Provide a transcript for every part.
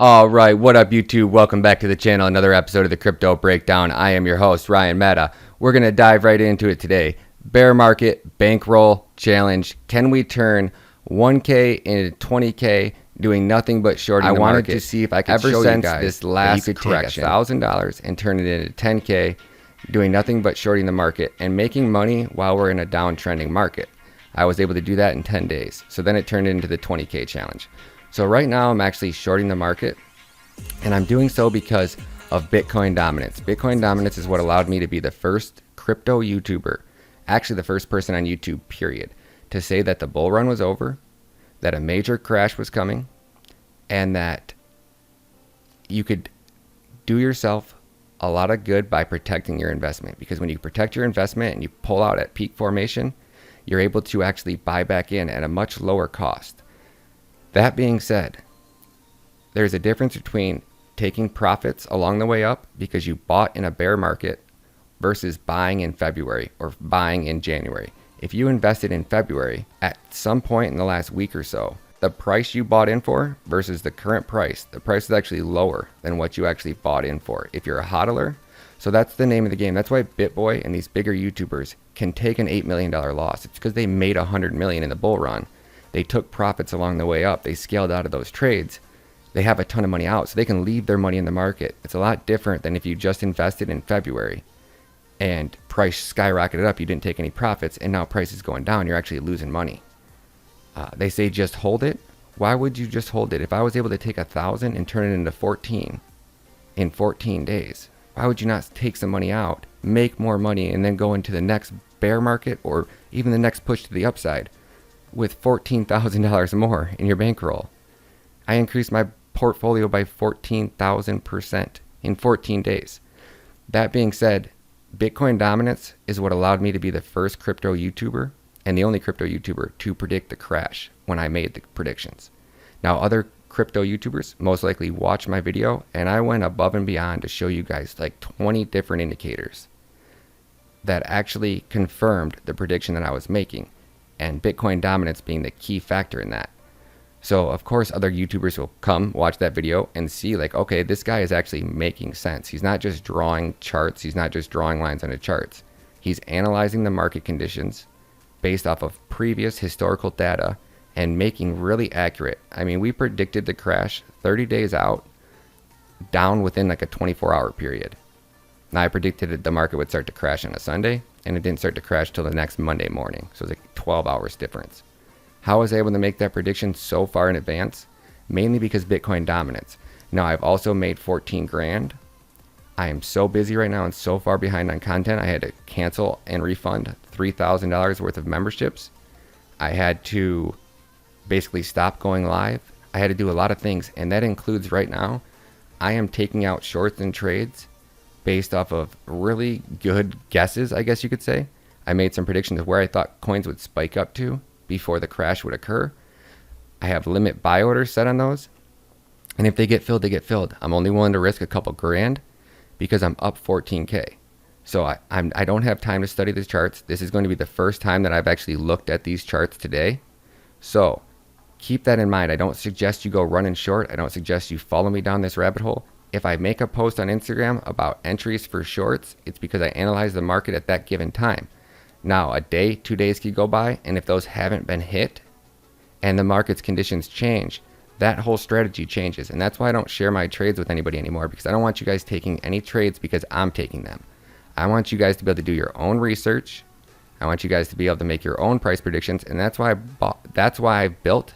All right, what up YouTube? Welcome back to the channel, another episode of the Crypto Breakdown. I am your host, Ryan Mehta. We're going to dive right into it today. Bear market, bankroll, challenge. Can we turn 1K into 20K doing nothing but shorting the market? I wanted to see if I could show you guys this last correction. $1,000 and turn it into 10K doing nothing but shorting the market and making money while we're in a downtrending market. I was able to do that in 10 days. So then it turned into the 20K challenge. So right now I'm actually shorting the market, and I'm doing so because of Bitcoin dominance. Bitcoin dominance is what allowed me to be the first crypto YouTuber, actually the first person on YouTube, period, to say that the bull run was over, that a major crash was coming, and that you could do yourself a lot of good by protecting your investment. Because when you protect your investment and you pull out at peak formation, you're able to actually buy back in at a much lower cost. That being said, there's a difference between taking profits along the way up because you bought in a bear market versus buying in February or buying in January. If you invested in February, at some point in the last week or so, the price you bought in for versus the current price, the price is actually lower than what you actually bought in for if you're a hodler. So that's the name of the game. That's why BitBoy and these bigger YouTubers can take an $8 million loss. It's because they made $100 million in the bull run. They took profits along the way up. They scaled out of those trades. They have a ton of money out, so they can leave their money in the market. It's a lot different than if you just invested in February and price skyrocketed up. You didn't take any profits, and now price is going down. You're actually losing money. They say just hold it. Why would you just hold it? If I was able to take 1,000 and turn it into 14 in 14 days, why would you not take some money out, make more money, and then go into the next bear market or even the next push to the upside with $14,000 more in your bankroll? I increased my portfolio by 14,000% in 14 days. That being said, Bitcoin dominance is what allowed me to be the first crypto YouTuber and the only crypto YouTuber to predict the crash when I made the predictions. Now, other crypto YouTubers most likely watched my video, and I went above and beyond to show you guys like 20 different indicators that actually confirmed the prediction that I was making, and Bitcoin dominance being the key factor in that. So of course other YouTubers will come watch that video and see like, okay, this guy is actually making sense. He's not just drawing charts. He's not just drawing lines on the charts. He's analyzing the market conditions based off of previous historical data and making really accurate. I mean, we predicted the crash 30 days out, down within like a 24-hour period. Now I predicted the market would start to crash on a Sunday, and it didn't start to crash till the next Monday morning. So it was like 12 hours difference. How was I able to make that prediction so far in advance? Mainly because Bitcoin dominance. Now I've also made 14 grand. I am so busy right now and so far behind on content. I had to cancel and refund $3,000 worth of memberships. I had to basically stop going live. I had to do a lot of things, and that includes right now, I am taking out shorts and trades based off of really good guesses, I guess you could say. I made some predictions of where I thought coins would spike up to before the crash would occur. I have limit buy orders set on those. And if they get filled, they get filled. I'm only willing to risk a couple grand because I'm up 14K. So I don't have time to study the charts. This is going to be the first time that I've actually looked at these charts today. So keep that in mind. I don't suggest you go running short. I don't suggest you follow me down this rabbit hole. If I make a post on Instagram about entries for shorts, it's because I analyze the market at that given time. Now, a day, 2 days could go by, and if those haven't been hit and the market's conditions change, that whole strategy changes. And that's why I don't share my trades with anybody anymore, because I don't want you guys taking any trades because I'm taking them. I want you guys to be able to do your own research. I want you guys to be able to make your own price predictions, and that's why I built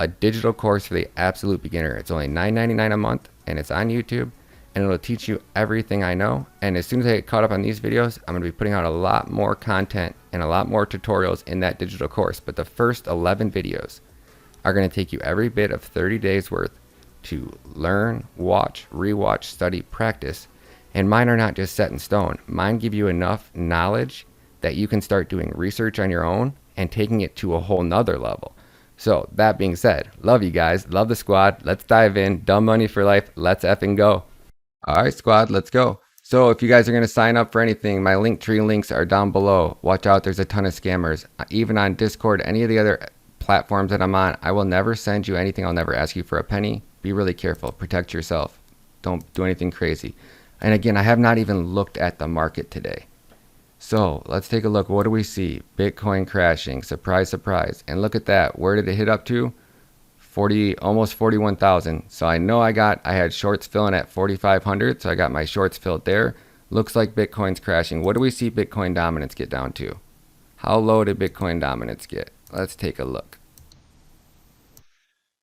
a digital course for the absolute beginner. It's only $9.99 a month, and it's on YouTube, and it'll teach you everything I know. And as soon as I get caught up on these videos, I'm going to be putting out a lot more content and a lot more tutorials in that digital course. But the first 11 videos are going to take you every bit of 30 days worth to learn, watch, rewatch, study, practice. And mine are not just set in stone. Mine give you enough knowledge that you can start doing research on your own and taking it to a whole nother level. So that being said, love you guys, love the squad. Let's dive in. Dumb money for life. Let's effing go. All right, squad, let's go. So if you guys are going to sign up for anything, my Linktree links are down below. Watch out, there's a ton of scammers. Even on Discord, any of the other platforms that I'm on, I will never send you anything. I'll never ask you for a penny. be really careful. Protect yourself. Don't do anything crazy. And again, I have not even looked at the market today. So let's take a look. What do we see? Bitcoin crashing. Surprise, surprise. And look at that. Where did it hit up to? 40, almost 41,000. So I know I had shorts filling at 4,500. So I got my shorts filled there. Looks like Bitcoin's crashing. What do we see Bitcoin dominance get down to? How low did Bitcoin dominance get? Let's take a look.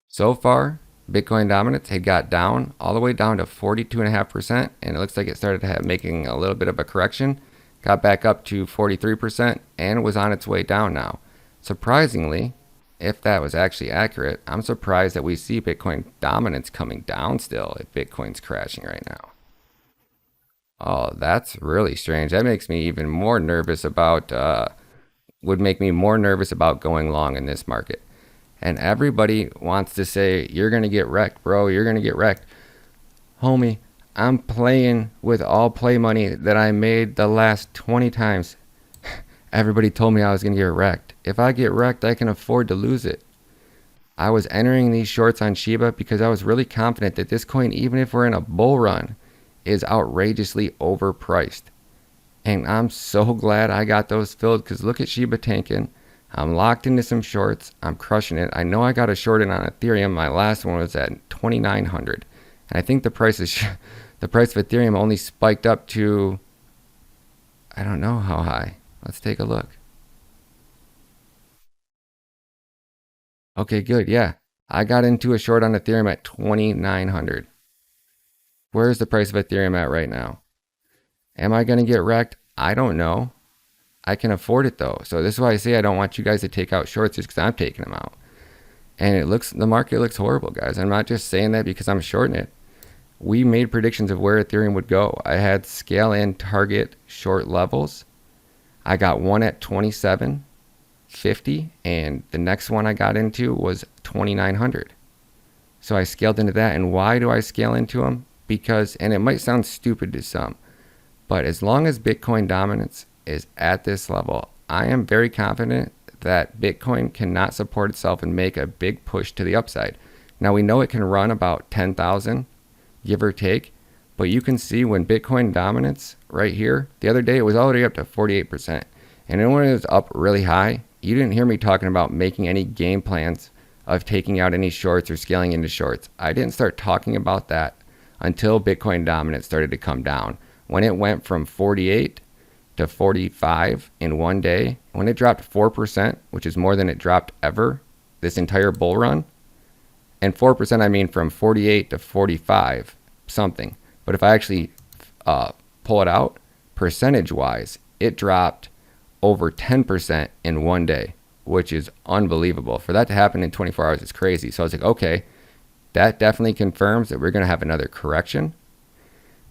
So far, Bitcoin dominance had got down all the way down to 42.5%, and it looks like it started making a little bit of a correction, got back up to 43%, and was on its way down now. Surprisingly, if that was actually accurate, I'm surprised that we see Bitcoin dominance coming down still if Bitcoin's crashing right now. Oh, that's really strange. That makes me even more nervous about, would make me more nervous about going long in this market. And everybody wants to say, you're going to get wrecked, bro. You're going to get wrecked. Homie, I'm playing with all play money that I made the last 20 times. Everybody told me I was going to get wrecked. If I get wrecked, I can afford to lose it. I was entering these shorts on Shiba because I was really confident that this coin, even if we're in a bull run, is outrageously overpriced. And I'm so glad I got those filled because look at Shiba tanking. I'm locked into some shorts. I'm crushing it. I know I got a short in on Ethereum. My last one was at 2,900. And I think the price of Ethereum only spiked up to, I don't know how high. Let's take a look. Okay, good. Yeah. I got into a short on Ethereum at 2,900. Where's the price of Ethereum at right now? Am I going to get wrecked? I don't know. I can afford it though. So this is why I say I don't want you guys to take out shorts just because I'm taking them out. And the market looks horrible, guys. I'm not just saying that because I'm shorting it. We made predictions of where Ethereum would go. I had scale and target short levels. I got one at 27.50 and the next one I got into was 2,900. So I scaled into that. And why do I scale into them? Because, and it might sound stupid to some, but as long as Bitcoin dominance is at this level, I am very confident that Bitcoin cannot support itself and make a big push to the upside. Now we know it can run about 10,000, give or take, but you can see when Bitcoin dominance right here, the other day it was already up to 48%. And then when it was up really high, you didn't hear me talking about making any game plans of taking out any shorts or scaling into shorts. I didn't start talking about that until Bitcoin dominance started to come down. When it went from 48 to 45 in one day, when it dropped 4%, which is more than it dropped ever this entire bull run, and 4% I mean from 48 to 45 something. But if I actually pull it out, percentage wise, it dropped over 10% in one day, which is unbelievable. For that to happen in 24 hours is crazy. So I was like, okay, that definitely confirms that we're going to have another correction.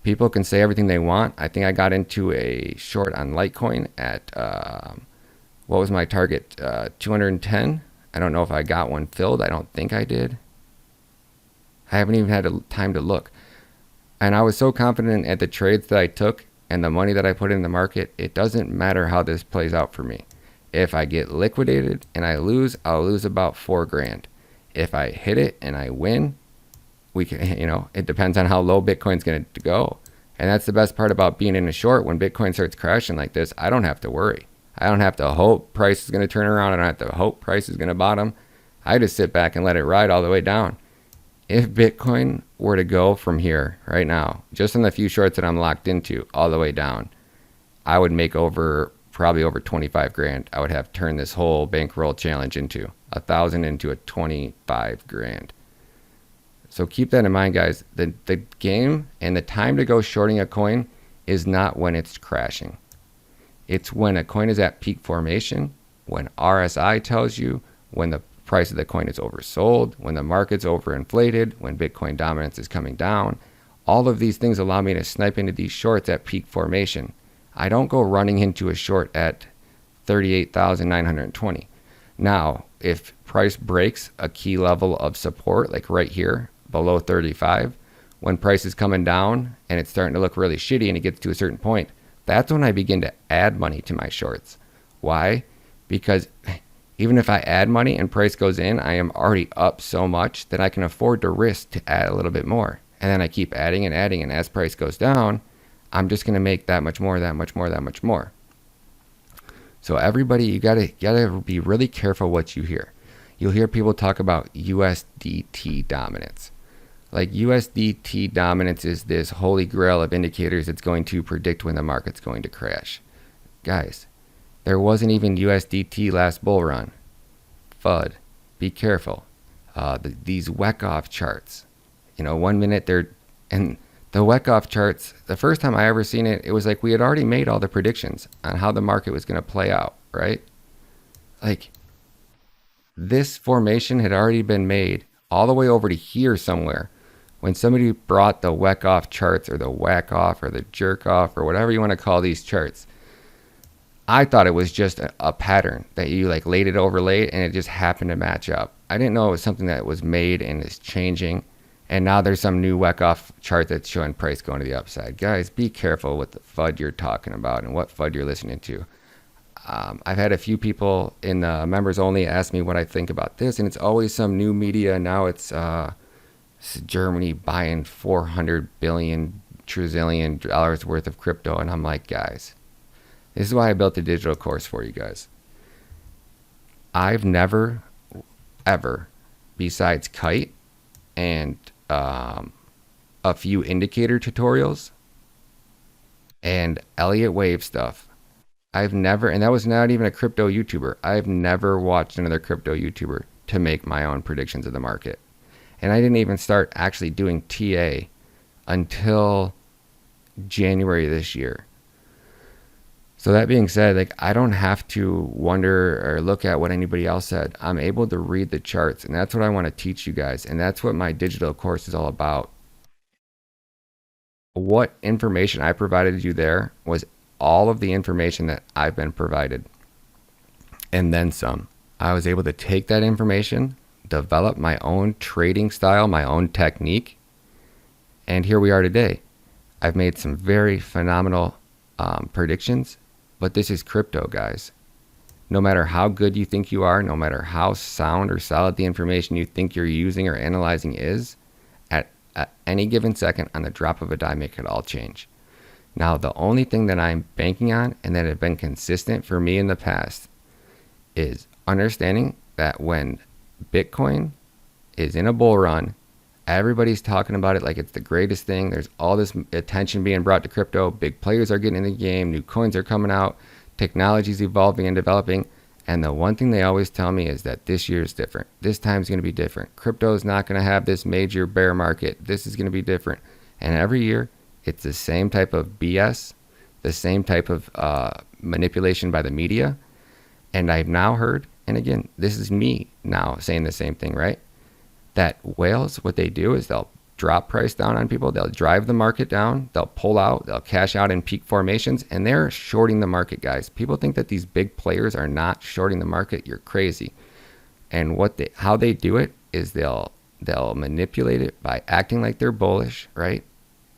People can say everything they want. I think I got into a short on Litecoin at, what was my target? 210. I don't know if I got one filled. I don't think I did. I haven't even had time to look. And I was so confident at the trades that I took and the money that I put in the market, it doesn't matter how this plays out for me. If I get liquidated and I lose, I'll lose about $4,000. If I hit it and I win, we can, it depends on how low Bitcoin's going to go. And that's the best part about being in a short. When Bitcoin starts crashing like this, I don't have to worry. I don't have to hope price is going to turn around. I don't have to hope price is going to bottom. I just sit back and let it ride all the way down. If Bitcoin were to go from here right now, just in the few shorts that I'm locked into all the way down, I would make probably over 25 grand. I would have turned this whole bankroll challenge into 1,000 into a 25 grand. So keep that in mind, guys. The game and the time to go shorting a coin is not when it's crashing. It's when a coin is at peak formation, when RSI tells you, when the price of the coin is oversold, when the market's overinflated, when Bitcoin dominance is coming down. All of these things allow me to snipe into these shorts at peak formation. I don't go running into a short at 38,920. Now, if price breaks a key level of support, like right here, below 35, when price is coming down and it's starting to look really shitty and it gets to a certain point, that's when I begin to add money to my shorts. Why? Because Even if I add money and price goes in, I am already up so much that I can afford to risk to add a little bit more. And then I keep adding and adding, and as price goes down, I'm just going to make that much more, that much more, that much more. So everybody, you gotta be really careful what you hear. You'll hear people talk about USDT dominance. Like USDT dominance is this holy grail of indicators that's going to predict when the market's going to crash. Guys, there wasn't even USDT last bull run. FUD. Be careful. These Wyckoff charts. 1 minute they're... And the Wyckoff charts, the first time I ever seen it, it was like we had already made all the predictions on how the market was going to play out, right? Like, this formation had already been made all the way over to here somewhere when somebody brought the Wyckoff charts or the whack-off or the jerk-off or whatever you want to call these charts. I thought it was just a pattern that you like overlaid and it just happened to match up. I didn't know it was something that was made and is changing. And now there's some new Wyckoff chart that's showing price going to the upside. Guys, be careful with the FUD you're talking about and what FUD you're listening to. I've had a few people in the members only ask me what I think about this, and it's always some new media. Now it's Germany buying $400 billion trillion dollars worth of crypto, and I'm like, guys, this is why I built a digital course for you guys. I've never, ever, besides Kite and a few indicator tutorials and Elliott Wave stuff, I've never, and that was not even a crypto YouTuber, I've never watched another crypto YouTuber to make my own predictions of the market. And I didn't even start actually doing TA until January this year. So that being said, like, I don't have to wonder or look at what anybody else said. I'm able to read the charts, and that's what I want to teach you guys. And that's what my digital course is all about. What information I provided you there was all of the information that I've been provided, and then some. I was able to take that information, develop my own trading style, my own technique, and here we are today. I've made some very phenomenal predictions. But this is crypto, guys. No matter how good you think you are, no matter how sound or solid the information you think you're using or analyzing is, at any given second, on the drop of a dime, it could all change. Now, the only thing that I'm banking on and that have been consistent for me in the past is understanding that when Bitcoin is in a bull run, everybody's talking about it like it's the greatest thing. There's all this attention being brought to crypto. Big players are getting in the game. New coins are coming out. Technology's evolving and developing. And the one thing they always tell me is that this year is different. This time's going to be different. Crypto is not going to have this major bear market. This is going to be different. And every year, it's the same type of BS, the same type of manipulation by the media. And I've now heard, and again, this is me now saying the same thing, right? That whales, what they do is they'll drop price down on people. They'll drive the market down. They'll pull out. They'll cash out in peak formations, and they're shorting the market, guys. People think that these big players are not shorting the market. You're crazy. And how they do it is they'll manipulate it by acting like they're bullish, right?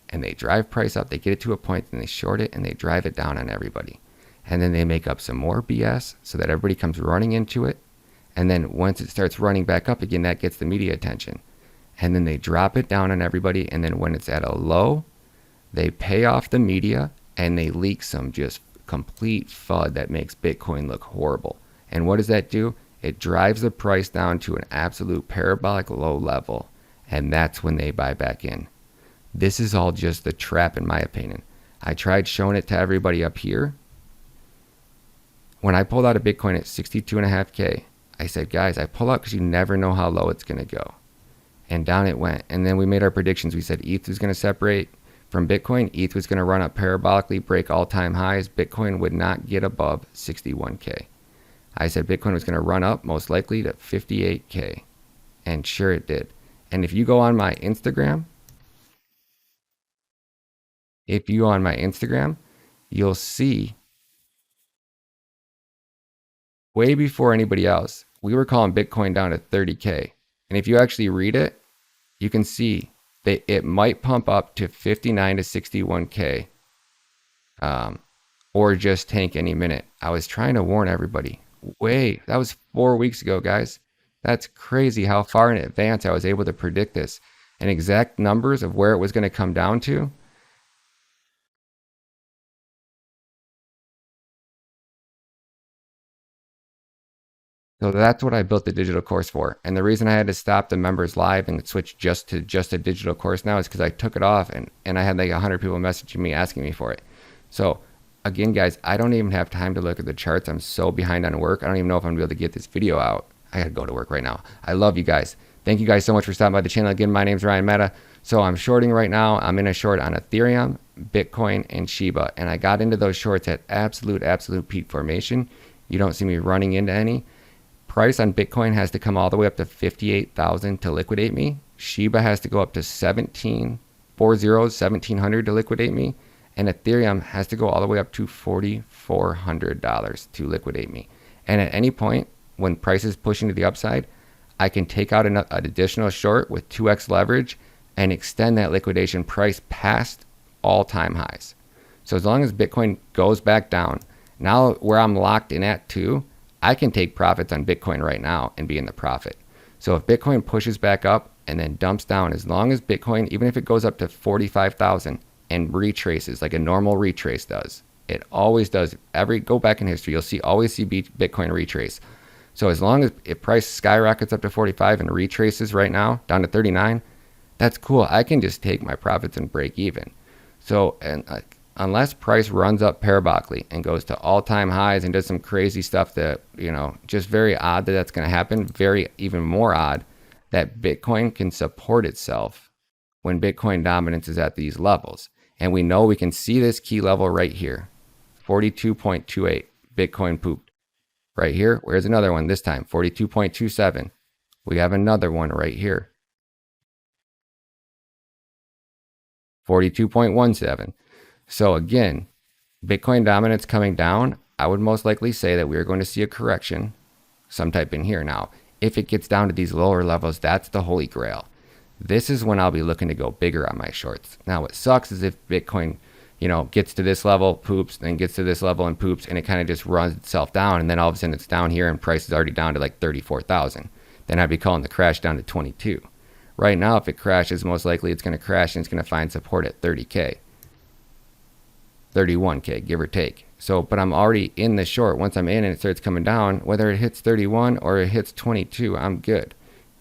And they drive price up. They get it to a point, and they short it, and they drive it down on everybody. And then they make up some more BS so that everybody comes running into it. And then once it starts running back up again, that gets the media attention. And then they drop it down on everybody. And then when it's at a low, they pay off the media and they leak some just complete FUD that makes Bitcoin look horrible. And what does that do? It drives the price down to an absolute parabolic low level. And that's when they buy back in. This is all just the trap, in my opinion. I tried showing it to everybody up here. When I pulled out a Bitcoin at 62.5K, I said, guys, I pull out because you never know how low it's going to go. And down it went. And then we made our predictions. We said ETH was going to separate from Bitcoin. ETH was going to run up parabolically, break all-time highs. Bitcoin would not get above 61K. I said Bitcoin was going to run up most likely to 58K. And sure it did. And if you go on my Instagram, you'll see way before anybody else, we were calling Bitcoin down to 30K. And if you actually read it, you can see that it might pump up to 59 to 61K or just tank any minute. I was trying to warn everybody. Wait, that was 4 weeks ago, guys. That's crazy how far in advance I was able to predict this and exact numbers of where it was going to come down to. So that's what I built the digital course for. And the reason I had to stop the members live and switch just a digital course now is because I took it off and I had like 100 people messaging me asking me for it. So again, guys, I don't even have time to look at the charts. I'm so behind on work. I don't even know if I'm gonna be able to get this video out. I gotta go to work right now. I love you guys. Thank you guys so much for stopping by the channel. Again, my name's Ryan Mehta. So I'm shorting right now. I'm in a short on Ethereum, Bitcoin, and Shiba. And I got into those shorts at absolute peak formation. You don't see me running into any. Price on Bitcoin has to come all the way up to 58,000 to liquidate me. Shiba has to go up to 1700 to liquidate me. And Ethereum has to go all the way up to $4,400 to liquidate me. And at any point, when price is pushing to the upside, I can take out an additional short with 2x leverage and extend that liquidation price past all-time highs. So as long as Bitcoin goes back down, now where I'm locked in at too, I can take profits on Bitcoin right now and be in the profit. So if Bitcoin pushes back up and then dumps down, as long as Bitcoin, even if it goes up to 45,000 and retraces like a normal retrace does, it always does. Go back in history, you'll always see Bitcoin retrace. So as long as if price skyrockets up to 45 and retraces right now down to 39, that's cool. I can just take my profits and break even. So, and unless price runs up parabolically and goes to all-time highs and does some crazy stuff that, just very odd that that's going to happen, even more odd that Bitcoin can support itself when Bitcoin dominance is at these levels. And we know we can see this key level right here, 42.28, Bitcoin pooped. Right here, where's another one this time, 42.27. We have another one right here, 42.17. So again, Bitcoin dominance coming down, I would most likely say that we're going to see a correction, some type in here now. If it gets down to these lower levels, that's the holy grail. This is when I'll be looking to go bigger on my shorts. Now what sucks is if Bitcoin, gets to this level, poops, then gets to this level and poops, and it kind of just runs itself down, and then all of a sudden it's down here and price is already down to like 34,000. Then I'd be calling the crash down to 22. Right now, if it crashes, most likely it's going to crash and it's going to find support at 30K. 31K, give or take. So, but I'm already in the short. Once I'm in and it starts coming down, whether it hits 31 or it hits 22, I'm good.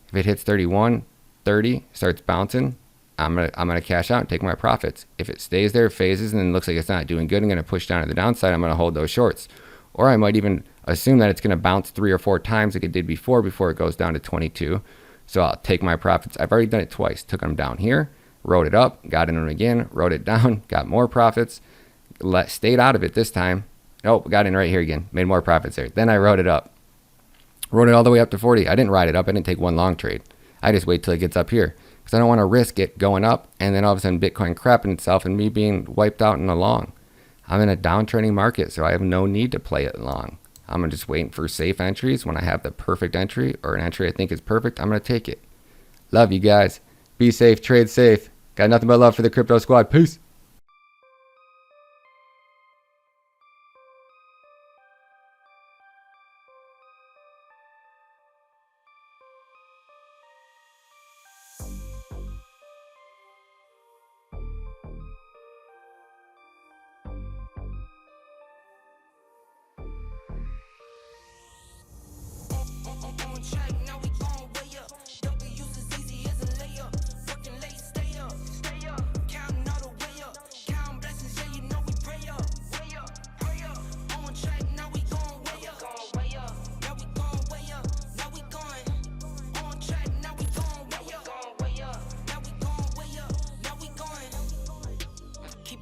If it hits 31, 30, starts bouncing, I'm gonna cash out and take my profits. If it stays there, phases, and then looks like it's not doing good, I'm gonna push down to the downside, I'm gonna hold those shorts. Or I might even assume that it's gonna bounce 3 or 4 times like it did before it goes down to 22. So I'll take my profits. I've already done it twice. Took them down here, wrote it up, got in them again, wrote it down, got more profits. Stayed out of it this time. Oh, got in right here again. Made more profits there. Then I wrote it up. Wrote it all the way up to 40. I didn't ride it up. I didn't take one long trade. I just wait till it gets up here because I don't want to risk it going up and then all of a sudden Bitcoin crapping itself and me being wiped out in the long. I'm in a downtrending market, so I have no need to play it long. I'm just waiting for safe entries. When I have the perfect entry or an entry I think is perfect, I'm going to take it. Love you guys. Be safe. Trade safe. Got nothing but love for the Crypto Squad. Peace.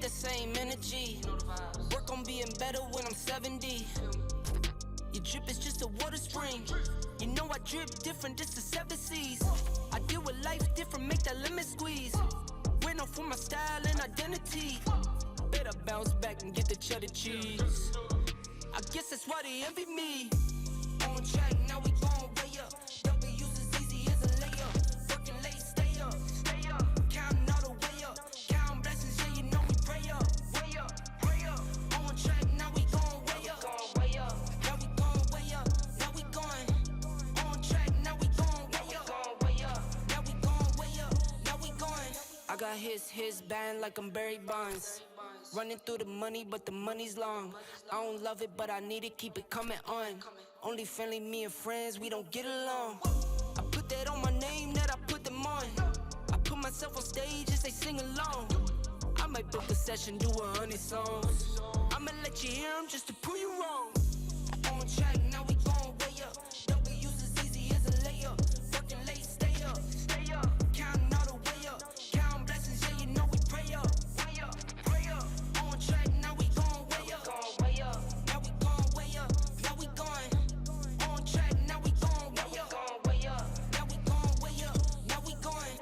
Same energy. Work on being better when I'm 70. Your drip is just a water spring. You know I drip different, this is 7 seas. I deal with life different, make that limit squeeze. Went off for my style and identity. Better bounce back and get the cheddar cheese. I guess that's why they envy me. On track, now we gon' way up. W's as easy as a layup. Working late, stay up. Counting all the way up. Count blessings, yeah, you know we pray up. Way up, pray up. On track, now we gon' way up. Now we gon' way up. his band like I'm Barry Bonds. Running through the money, but the money's long. I don't love it, but I need it, keep it coming on. Only friendly, me and friends, we don't get along. I put that on my name, that I put them on. I put myself on stage and say sing along. I might book a session, do 100 songs. I'ma let you hear them just to prove you wrong. On track, now we gon' way up. W's as easy as a layup. Working late, stay up. Counting all the way up. Counting blessings, yeah, you know we pray up. Pray up. On track, now we gon' way up. Now we gon' way up. Now we going. On track, now we gon' way up. Now we gon' way up. Now we going.